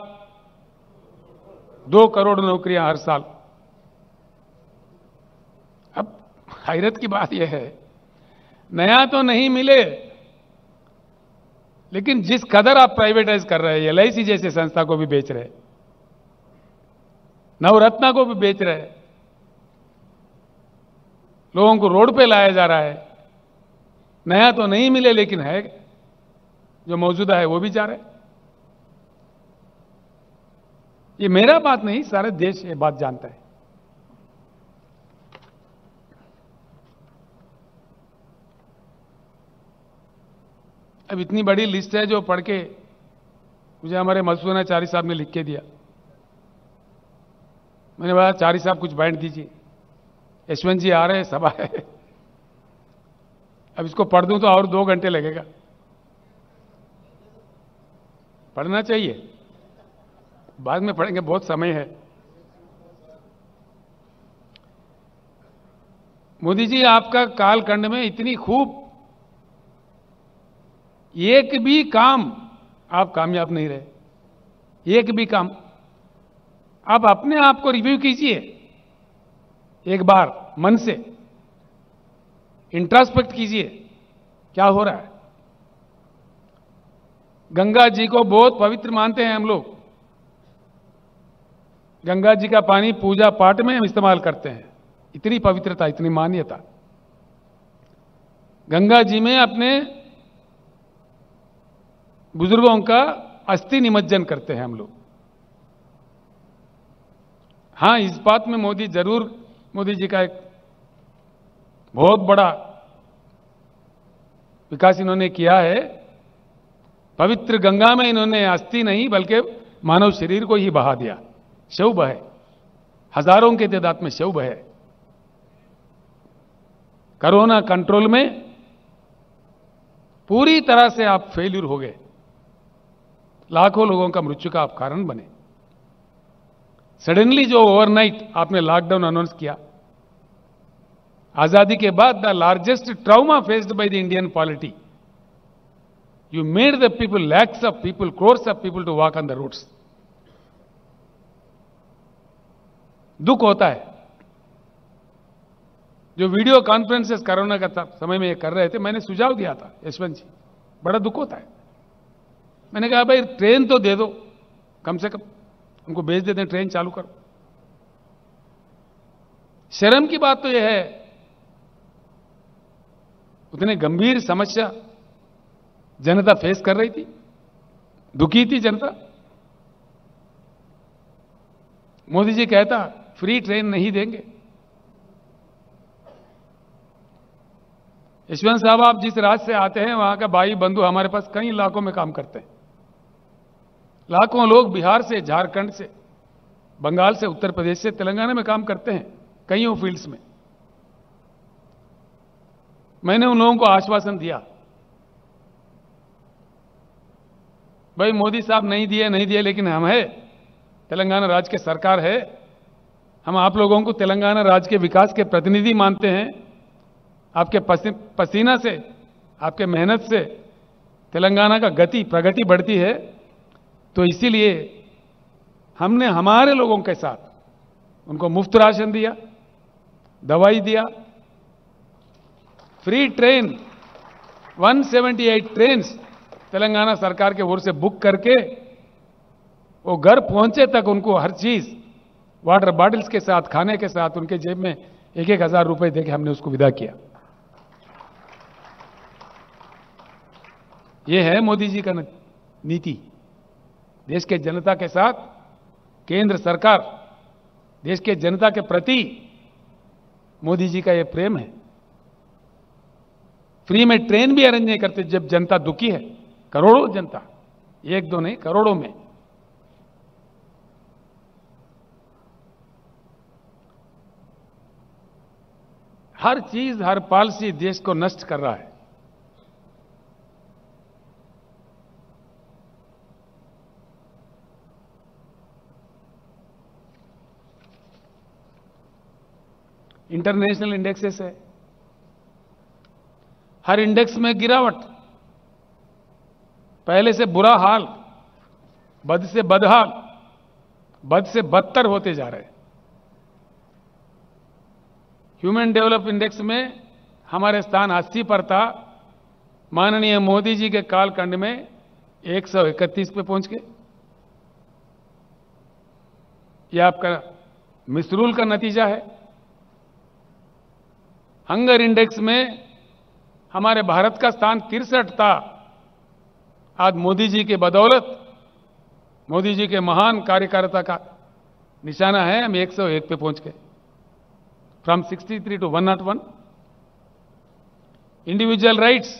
2 करोड़ नौकरियां हर साल। अब हैरत की बात यह है, नया तो नहीं मिले, लेकिन जिस कदर आप प्राइवेटाइज कर रहे हैं, एलआईसी जैसे संस्था को भी बेच रहे, नवरत्ना को भी बेच रहे, लोगों को रोड पे लाया जा रहा है। नया तो नहीं मिले, लेकिन है जो मौजूदा है वो भी जा रहा है। ये मेरा बात नहीं, सारे देश ये बात जानता है। अब इतनी बड़ी लिस्ट है जो पढ़ के मुझे हमारे मसूनाचारी साहब ने लिख के दिया। मैंने बोला, चारी साहब कुछ बांट दीजिए, यशवंत जी आ रहे हैं, सभा है। अब इसको पढ़ दूं तो और 2 घंटे लगेगा। पढ़ना चाहिए, बाद में पढ़ेंगे, बहुत समय है। मोदी जी, आपका कालखंड में इतनी खूब, एक भी काम आप कामयाब नहीं रहे। एक भी काम। आप अपने आप को रिव्यू कीजिए एक बार, मन से इंट्रोस्पेक्ट कीजिए, क्या हो रहा है। गंगा जी को बहुत पवित्र मानते हैं हम लोग। गंगा जी का पानी पूजा पाठ में हम इस्तेमाल करते हैं। इतनी पवित्रता, इतनी मान्यता। गंगा जी में अपने बुजुर्गों का अस्थि निमज्जन करते हैं हम लोग। हां, इस बात में मोदी जी का एक बहुत बड़ा विकास इन्होंने किया है। पवित्र गंगा में इन्होंने अस्थि नहीं बल्कि मानव शरीर को ही बहा दिया। शव बहे, हजारों के तादाद में शव बहे। कोरोना कंट्रोल में पूरी तरह से आप फेल्यूर हो गए। लाखों लोगों का मृत्यु का आप कारण बने। सडनली जो ओवरनाइट आपने लॉकडाउन अनाउंस किया, आजादी के बाद the largest trauma faced by the Indian polity, you made the people, lakhs of people, crores of people to walk on the roads. दुख होता है। जो वीडियो कॉन्फ्रेंसेस कोरोना का समय में ये कर रहे थे, मैंने सुझाव दिया था, यशवंत जी, बड़ा दुख होता है। मैंने कहा भाई ट्रेन तो दे दो, कम से कम उनको भेज देते हैं, ट्रेन चालू करो। शर्म की बात तो यह है, उतने गंभीर समस्या जनता फेस कर रही थी, दुखी थी जनता। मोदी जी कहता फ्री ट्रेन नहीं देंगे। यशवंत साहब, आप जिस राज्य से आते हैं वहां का भाई बंधु हमारे पास कई इलाकों में काम करते हैं। लाखों लोग बिहार से, झारखंड से, बंगाल से, उत्तर प्रदेश से, तेलंगाना में काम करते हैं, कईयों फील्ड्स में। मैंने उन लोगों को आश्वासन दिया, भाई मोदी साहब नहीं दिए, लेकिन हम है, तेलंगाना राज्य की सरकार है, हम आप लोगों को तेलंगाना राज्य के विकास के प्रतिनिधि मानते हैं। आपके पसीना से, आपके मेहनत से तेलंगाना का प्रगति बढ़ती है, तो इसीलिए हमने हमारे लोगों के साथ उनको मुफ्त राशन दिया, दवाई दिया, फ्री ट्रेन 178 ट्रेन तेलंगाना सरकार के ओर से बुक करके वो घर पहुंचे तक उनको हर चीज, वाटर बॉटल्स के साथ, खाने के साथ, उनके जेब में 1,000 रुपए देके हमने उसको विदा किया। ये है मोदी जी का नीति। देश के जनता के साथ केंद्र सरकार, देश के जनता के प्रति मोदी जी का ये प्रेम है। फ्री में ट्रेन भी अरेंज नहीं करते जब जनता दुखी है। करोड़ों जनता, एक दो नहीं, करोड़ों में। हर चीज, हर पॉलिसी देश को नष्ट कर रहा है। इंटरनेशनल इंडेक्सेस है, हर इंडेक्स में गिरावट, पहले से बुरा हाल, बद से बदहाल, बद से बदतर होते जा रहे हैं। ह्यूमन डेवलप इंडेक्स में हमारे स्थान 80 पर था, माननीय मोदी जी के कालखंड में 131 पे पहुंच गए। यह आपका मिसरूल का नतीजा है। हंगर इंडेक्स में हमारे भारत का स्थान 63 था। आज मोदी जी की बदौलत, मोदी जी के महान कार्यकारिता का निशाना है, हम 101 पे पहुंच गए, from 63 to 101। Individual rights,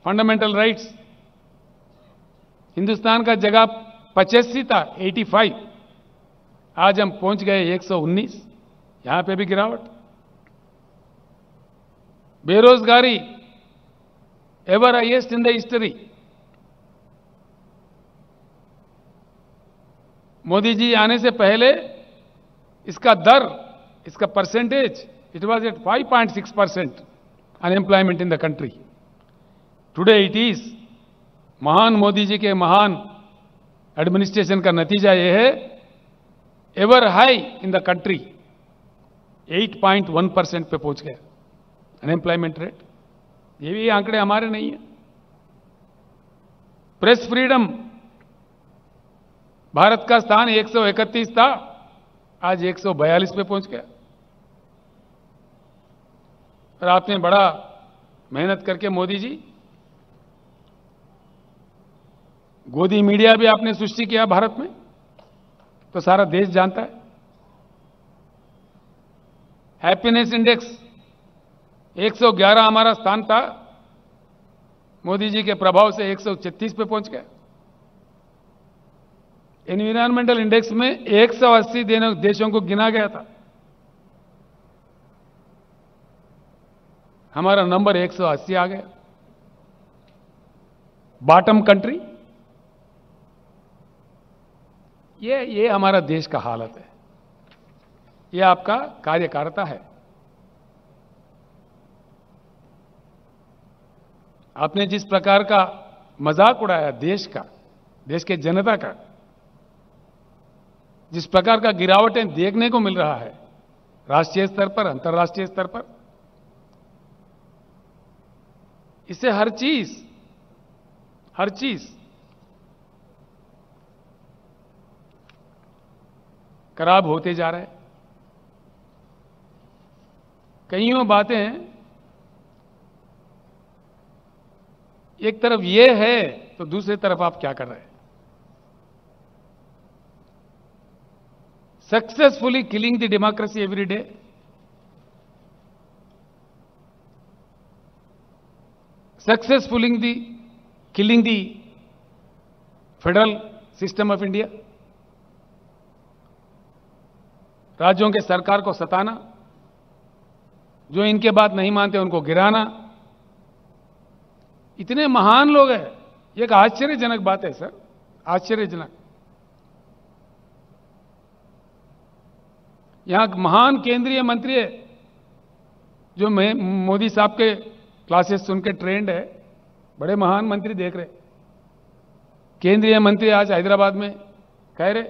fundamental rights, Hindustan का जगह 85 था, 85, आज हम पहुंच गए 119। यहां पे भी गिरावट। बेरोजगारी ever highest in the history. Modi ji आने से पहले इसका दर, इसका percentage, it was at 5.6% unemployment in the country. Today it is, महान मोदी जी के महान एडमिनिस्ट्रेशन का नतीजा यह है, ever high in the country, 8.1% पे पहुंच गया अनएम्प्लॉयमेंट रेट। ये भी आंकड़े हमारे नहीं है। प्रेस फ्रीडम, भारत का स्थान 131 था, आज 142 पे पहुंच गया। और आपने बड़ा मेहनत करके मोदी जी, गोदी मीडिया भी आपने सृष्टि किया भारत में, तो सारा देश जानता है। हैप्पीनेस इंडेक्स 111 हमारा स्थान था, मोदी जी के प्रभाव से 136 पे पहुंच गया। एनवायरमेंटल इंडेक्स में 180 देशों को गिना गया था, हमारा नंबर 180 आ गया। बॉटम कंट्री, ये हमारा देश का हालत है। ये आपका कार्यकारिता है। आपने जिस प्रकार का मजाक उड़ाया देश का, देश के जनता का, जिस प्रकार का गिरावटें देखने को मिल रहा है राष्ट्रीय स्तर पर, अंतर्राष्ट्रीय स्तर पर, इससे हर चीज खराब होते जा रहा है। कईयों बातें हैं, एक तरफ ये है तो दूसरी तरफ आप क्या कर रहे हैं। successfully killing the democracy every day. Successfully killing the federal system of India. राज्यों के सरकार को सताना, जो इनके बात नहीं मानते उनको गिराना, इतने महान लोग हैं। ये एक आश्चर्यजनक बात है सर, आश्चर्यजनक। यहां महान केंद्रीय मंत्री है जो मोदी साहब के क्लासेस सुन के ट्रेंड है, बड़े महान मंत्री देख रहे, केंद्रीय मंत्री आज हैदराबाद में कह रहे,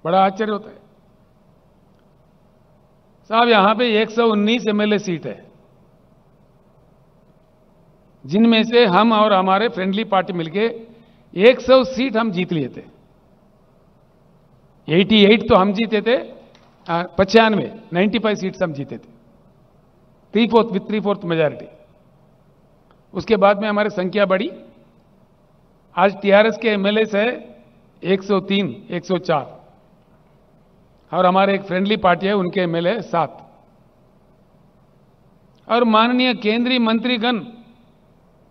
बड़ा आश्चर्य होता है साहब। यहां पे 119 एमएलए सीट है, जिनमें से हम और हमारे फ्रेंडली पार्टी मिलके 100 सीट हम जीत लिए थे। 88 तो हम जीते थे, 95 सीट्स हम जीते थे, 3/4 मेजॉरिटी। उसके बाद में हमारी संख्या बढ़ी, आज टीआरएस के एमएलए है 103, 104, और हमारे एक फ्रेंडली पार्टी है उनके एमएलए 7। और माननीय केंद्रीय मंत्रीगण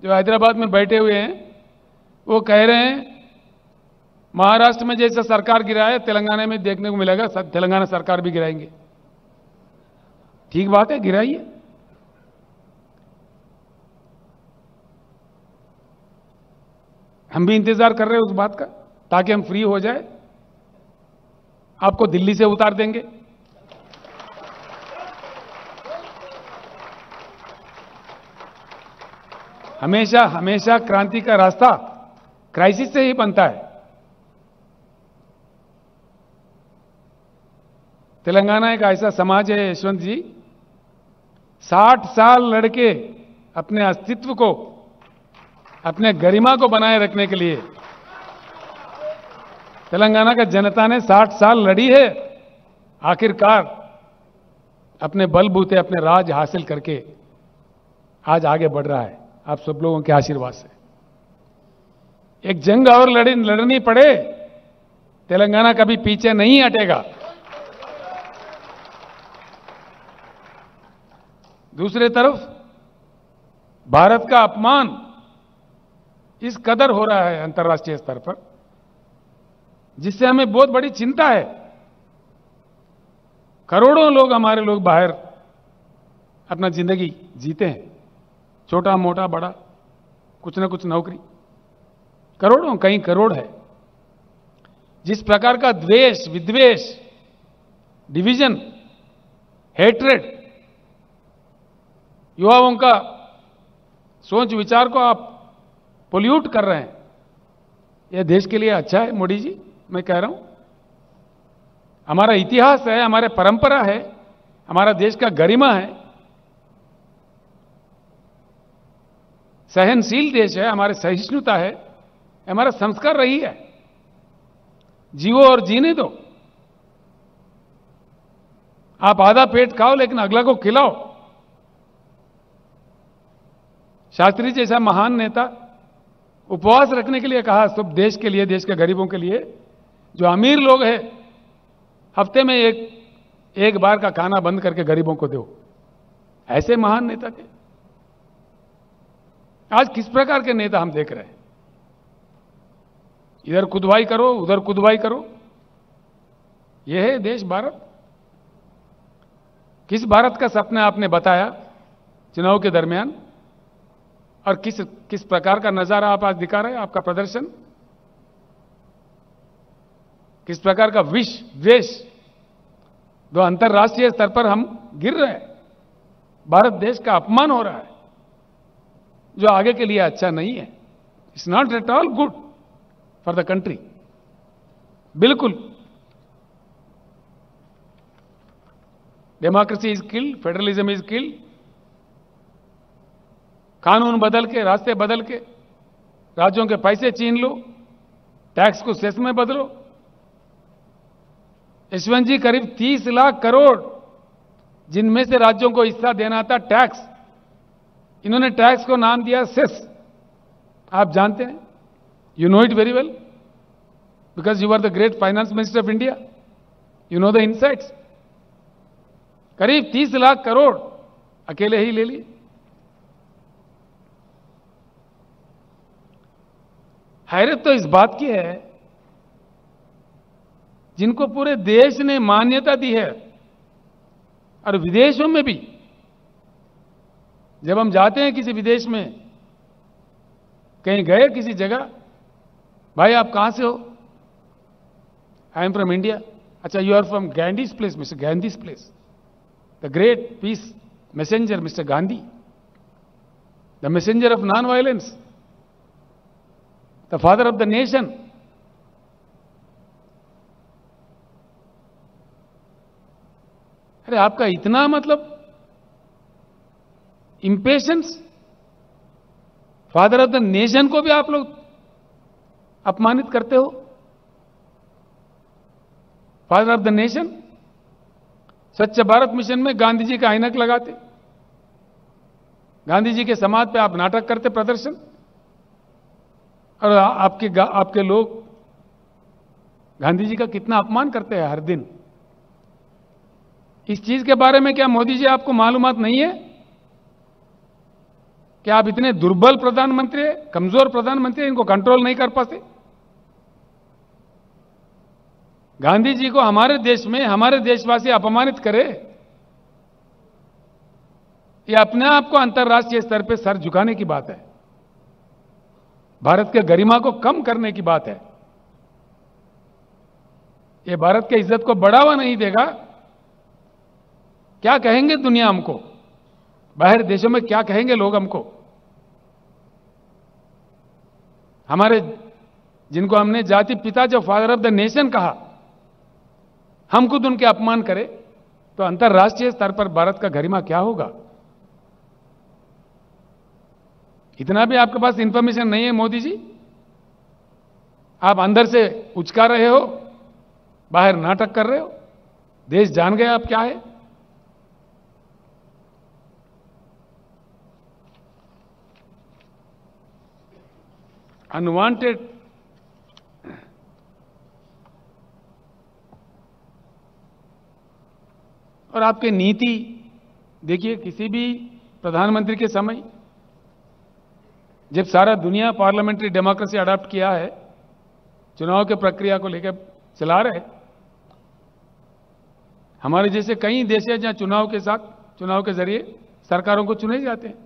जो हैदराबाद में बैठे हुए हैं वो कह रहे हैं महाराष्ट्र में जैसा सरकार गिरा है तेलंगाना में देखने को मिलेगा, तेलंगाना सरकार भी गिराएंगे। ठीक बात है, गिराइए। हम भी इंतजार कर रहे हैं उस बात का, ताकि हम फ्री हो जाए, आपको दिल्ली से उतार देंगे। हमेशा हमेशा क्रांति का रास्ता क्राइसिस से ही बनता है। तेलंगाना एक ऐसा समाज है यशवंत जी, 60 साल लड़के अपने अस्तित्व को, अपने गरिमा को बनाए रखने के लिए तेलंगाना का जनता ने 60 साल लड़ी है, आखिरकार अपने बलबूते अपने राज हासिल करके आज आगे बढ़ रहा है, आप सब लोगों के आशीर्वाद से। एक जंग और लड़नी पड़े, तेलंगाना कभी पीछे नहीं हटेगा। दूसरी तरफ भारत का अपमान इस कदर हो रहा है अंतर्राष्ट्रीय स्तर पर, जिससे हमें बहुत बड़ी चिंता है। करोड़ों लोग, हमारे लोग बाहर अपना जिंदगी जीते हैं, छोटा मोटा बड़ा कुछ ना कुछ नौकरी, करोड़ों, कई करोड़ है। जिस प्रकार का द्वेष, विद्वेष, डिवीजन, हेट्रेड, युवाओं का सोच विचार को आप पोल्यूट कर रहे हैं, यह देश के लिए अच्छा है मोदी जी? मैं कह रहा हूं, हमारा इतिहास है, हमारे परंपरा है, हमारा देश का गरिमा है, सहनशील देश है, हमारे सहिष्णुता है, हमारा संस्कार रही है। जीवो और जीने दो। आप आधा पेट खाओ लेकिन अगला को खिलाओ। शास्त्री जैसा महान नेता उपवास रखने के लिए कहा, सब देश के लिए, देश के गरीबों के लिए। जो अमीर लोग हैं हफ्ते में एक बार का खाना बंद करके गरीबों को दो। ऐसे महान नेता थे। आज किस प्रकार के नेता हम देख रहे हैं? इधर खुदवाई करो, उधर खुदवाई करो। यह है देश भारत। किस भारत का सपना आपने बताया चुनाव के दरमियान, और किस प्रकार का नजारा आप आज दिखा रहे हैं? आपका प्रदर्शन किस प्रकार का विष द्वेष, जो अंतर्राष्ट्रीय स्तर पर हम गिर रहे हैं, भारत देश का अपमान हो रहा है, जो आगे के लिए अच्छा नहीं है। It's not at all good for the country. बिल्कुल। Democracy is killed, federalism is killed. कानून बदल के, रास्ते बदल के, राज्यों के पैसे छीन लो, टैक्स को सेस में बदलो। यशवंत जी, करीब 30 लाख करोड़ जिनमें से राज्यों को हिस्सा देना था टैक्स, इन्होंने टैक्स को नाम दिया सेस। आप जानते हैं, you know it very well, because you are the great finance minister of India. You know the insights. करीब 30 लाख करोड़ अकेले ही ले लिए। हैरत तो इस बात की है, जिनको पूरे देश ने मान्यता दी है और विदेशों में भी, जब हम जाते हैं किसी विदेश में, कहीं गए किसी जगह, भाई आप कहां से हो? I am from India. अच्छा, you are from Gandhi's place, mister Gandhi's place, the great peace messenger mister Gandhi, the messenger of non violence, the father of the nation. अरे आपका इतना मतलब impatience, father of the nation को भी आप लोग अपमानित करते हो। Father of the nation. Swachh Bharat mission में गांधी जी का ऐनक लगाते, गांधी जी के समाज पे आप नाटक करते, प्रदर्शन, और आपके लोग गांधी जी का कितना अपमान करते हैं हर दिन। इस चीज के बारे में क्या मोदी जी आपको मालूमात नहीं है कि आप इतने दुर्बल प्रधानमंत्री हैं, कमजोर प्रधानमंत्री, इनको कंट्रोल नहीं कर पाते? गांधी जी को हमारे देश में हमारे देशवासी अपमानित करे, ये अपने आप को अंतर्राष्ट्रीय स्तर पर सर झुकाने की बात है, भारत के गरिमा को कम करने की बात है। ये भारत के इज्जत को बढ़ावा नहीं देगा। क्या कहेंगे दुनिया हमको? बाहर देशों में क्या कहेंगे लोग हमको? हमारे, जिनको हमने जाति पिता, जो फादर ऑफ द नेशन कहा, हम खुद उनके अपमान करें तो अंतर्राष्ट्रीय स्तर पर भारत का गरिमा क्या होगा? इतना भी आपके पास इंफॉर्मेशन नहीं है मोदी जी? आप अंदर से उचका रहे हो, बाहर नाटक कर रहे हो। देश जान गया आप क्या है। अनवांटेड और आपके नीति देखिए, किसी भी प्रधानमंत्री के समय जब सारा दुनिया पार्लियामेंट्री डेमोक्रेसी अडॉप्ट किया है, चुनाव की प्रक्रिया को लेकर चला रहे, हमारे जैसे कई देश हैं जहां चुनाव के जरिए सरकारों को चुने जाते हैं।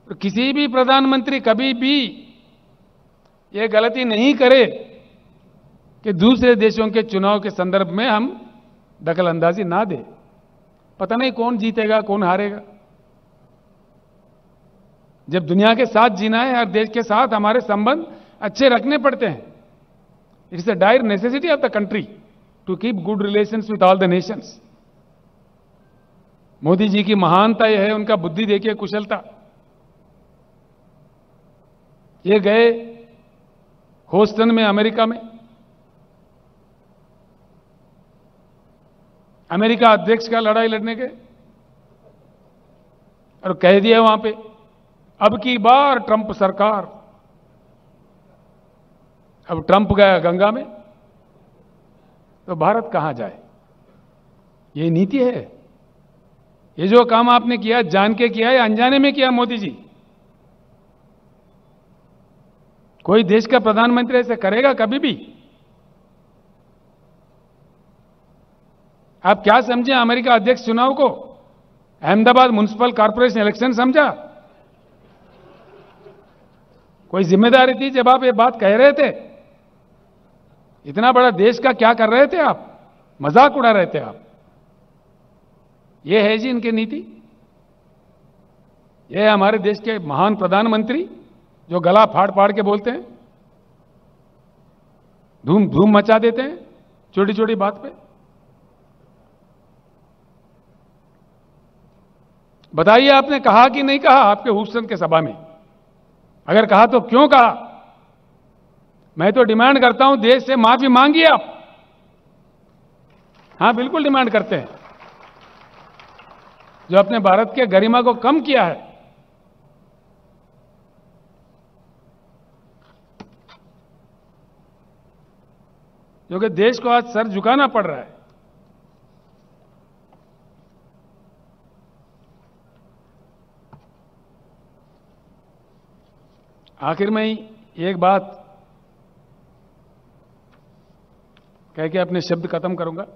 तो किसी भी प्रधानमंत्री कभी भी यह गलती नहीं करे कि दूसरे देशों के चुनाव के संदर्भ में हम दखल अंदाजी ना दे। पता नहीं कौन जीतेगा कौन हारेगा। जब दुनिया के साथ जीना है, हर देश के साथ हमारे संबंध अच्छे रखने पड़ते हैं। It's a dire necessity of the country to keep good relations with all the nations. Modi ji की महानता यह है, उनका बुद्धि देखिए, कुशलता। ये गए ह्यूस्टन में, अमेरिका में, अमेरिका अध्यक्ष का लड़ाई लड़ने के, और कह दिया वहां पे, अब की बार ट्रंप सरकार। अब ट्रंप गया गंगा में, तो भारत कहां जाए? ये नीति है। ये जो काम आपने किया, जान के किया या अनजाने में किया मोदी जी? कोई देश का प्रधानमंत्री ऐसे करेगा कभी भी? आप क्या समझे अमेरिका अध्यक्ष चुनाव को? अहमदाबाद म्युनिसिपल कॉर्पोरेशन इलेक्शन समझा? कोई जिम्मेदारी थी जब आप ये बात कह रहे थे? इतना बड़ा देश का क्या कर रहे थे आप? मजाक उड़ा रहे थे आप। ये है जी इनकी नीति। ये है हमारे देश के महान प्रधानमंत्री जो गला फाड़ फाड़ के बोलते हैं, धूम धूम मचा देते हैं छोटी छोटी बात पे। बताइए, आपने कहा कि नहीं कहा आपके ह्यूस्टन के सभा में? अगर कहा तो क्यों कहा? मैं तो डिमांड करता हूं, देश से माफी मांगिए आप। हां, बिल्कुल डिमांड करते हैं। जो अपने भारत के गरिमा को कम किया है, क्योंकि देश को आज सर झुकाना पड़ रहा है। आखिर में ही एक बात कह के अपने शब्द खत्म करूंगा।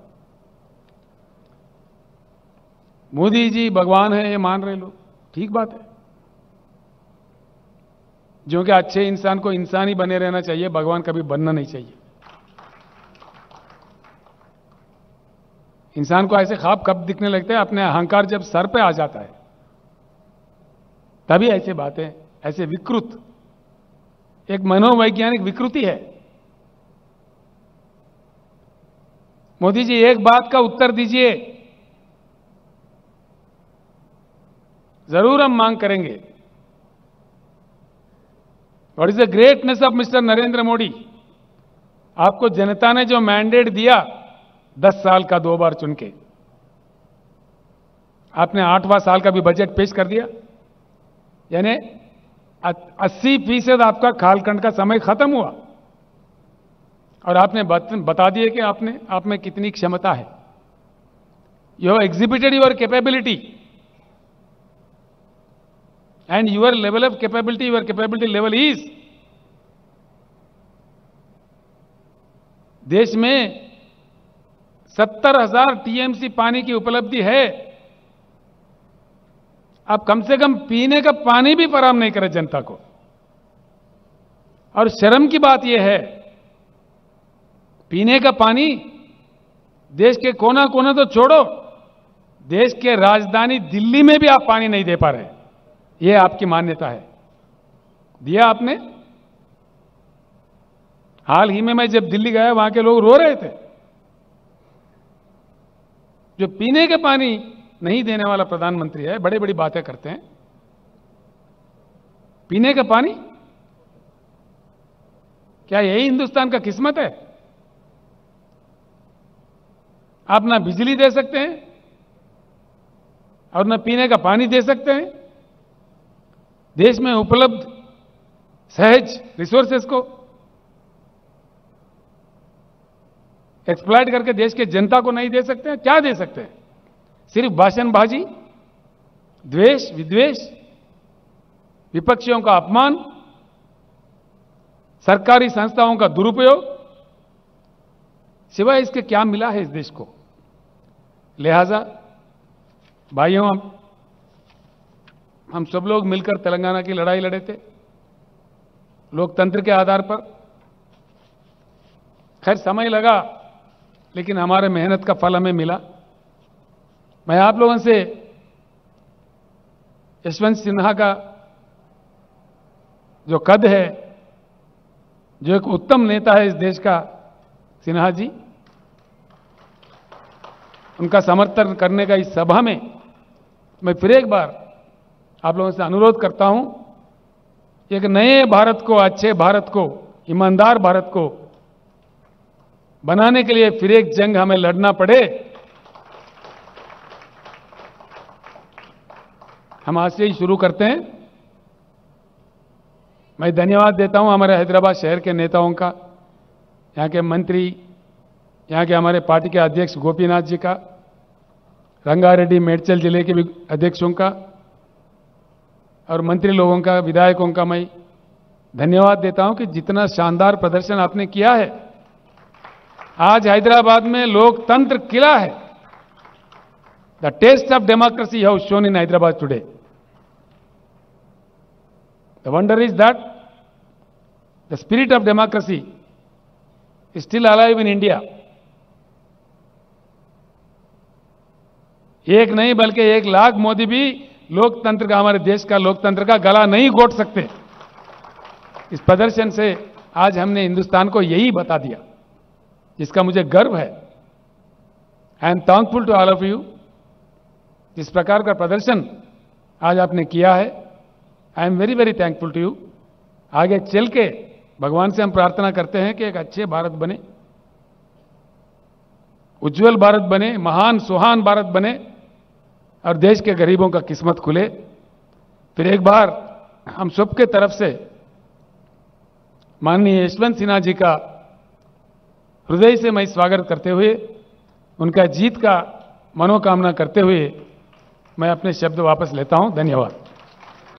मोदी जी भगवान है ये मान रहे लोग, ठीक बात है। जो कि अच्छे इंसान को इंसान ही बने रहना चाहिए, भगवान कभी बनना नहीं चाहिए। इंसान को ऐसे ख्वाब कब दिखने लगते हैं? अपने अहंकार जब सर पे आ जाता है, तभी ऐसे बातें, ऐसे विकृत, एक मनोवैज्ञानिक विकृति है। मोदी जी एक बात का उत्तर दीजिए, जरूर हम मांग करेंगे। What is the greatness of mister Narendra Modi? आपको जनता ने जो मैंडेट दिया 10 साल का 2 बार चुन के, आपने 8वां साल का भी बजट पेश कर दिया, यानी 80% आपका कालखंड का समय खत्म हुआ और आपने बता दिया कि आप में कितनी क्षमता है। You have exhibited your capability and your level of capability, your capability level is, देश में 70,000 टीएमसी पानी की उपलब्धि है। आप कम से कम पीने का पानी भी फराहम नहीं करें जनता को। और शर्म की बात यह है, पीने का पानी देश के कोना कोना तो छोड़ो, देश के राजधानी दिल्ली में भी आप पानी नहीं दे पा रहे। यह आपकी मान्यता है। दिया आपने? हाल ही में मैं जब दिल्ली गया, वहां के लोग रो रहे थे। जो पीने का पानी नहीं देने वाला प्रधानमंत्री है, बड़ी बड़ी बातें करते हैं। पीने का पानी, क्या यही हिंदुस्तान का किस्मत है? आप ना बिजली दे सकते हैं और ना पीने का पानी दे सकते हैं। देश में उपलब्ध सहज रिसोर्सेस को एक्सप्लॉइट करके देश के जनता को नहीं दे सकते हैं। क्या दे सकते हैं? सिर्फ भाषणबाजी, द्वेष, विद्वेष, विपक्षियों का अपमान, सरकारी संस्थाओं का दुरुपयोग, सिवाय इसके क्या मिला है इस देश को? लिहाजा भाइयों, हम सब लोग मिलकर तेलंगाना की लड़ाई लड़े थे लोकतंत्र के आधार पर। खैर समय लगा, लेकिन हमारे मेहनत का फल हमें मिला। मैं आप लोगों से यशवंत सिन्हा का जो कद है, जो एक उत्तम नेता है इस देश का, सिन्हा जी, उनका समर्थन करने का इस सभा में मैं फिर एक बार आप लोगों से अनुरोध करता हूं, एक नए भारत को, अच्छे भारत को, ईमानदार भारत को बनाने के लिए फिर एक जंग हमें लड़ना पड़े। हम आज से ही शुरू करते हैं। मैं धन्यवाद देता हूं हमारे हैदराबाद शहर के नेताओं का, यहां के मंत्री, यहां के हमारे पार्टी के अध्यक्ष गोपीनाथ जी का, रंगारेड्डी मेडचल जिले के भी अध्यक्षों का और मंत्री लोगों का, विधायकों का मैं धन्यवाद देता हूं कि जितना शानदार प्रदर्शन आपने किया है। आज हैदराबाद में लोकतंत्र खिला है। The test of democracy have shown in Hyderabad today. The wonder is that the spirit of democracy is still alive in India. एक नहीं बल्कि 1 लाख मोदी भी लोकतंत्र का, हमारे देश का लोकतंत्र का गला नहीं घोट सकते। इस प्रदर्शन से आज हमने हिंदुस्तान को यही बता दिया, जिसका मुझे गर्व है। I am thankful to all of you. जिस प्रकार का प्रदर्शन आज आपने किया है, I am very very thankful to you. आगे चल के भगवान से हम प्रार्थना करते हैं कि एक अच्छे भारत बने, उज्जवल भारत बने, महान सुहान भारत बने और देश के गरीबों का किस्मत खुले। फिर एक बार हम सबके तरफ से माननीय यशवंत सिन्हा जी का हृदय से मैं स्वागत करते हुए उनका जीत का मनोकामना करते हुए मैं अपने शब्द वापस लेता हूं। धन्यवाद।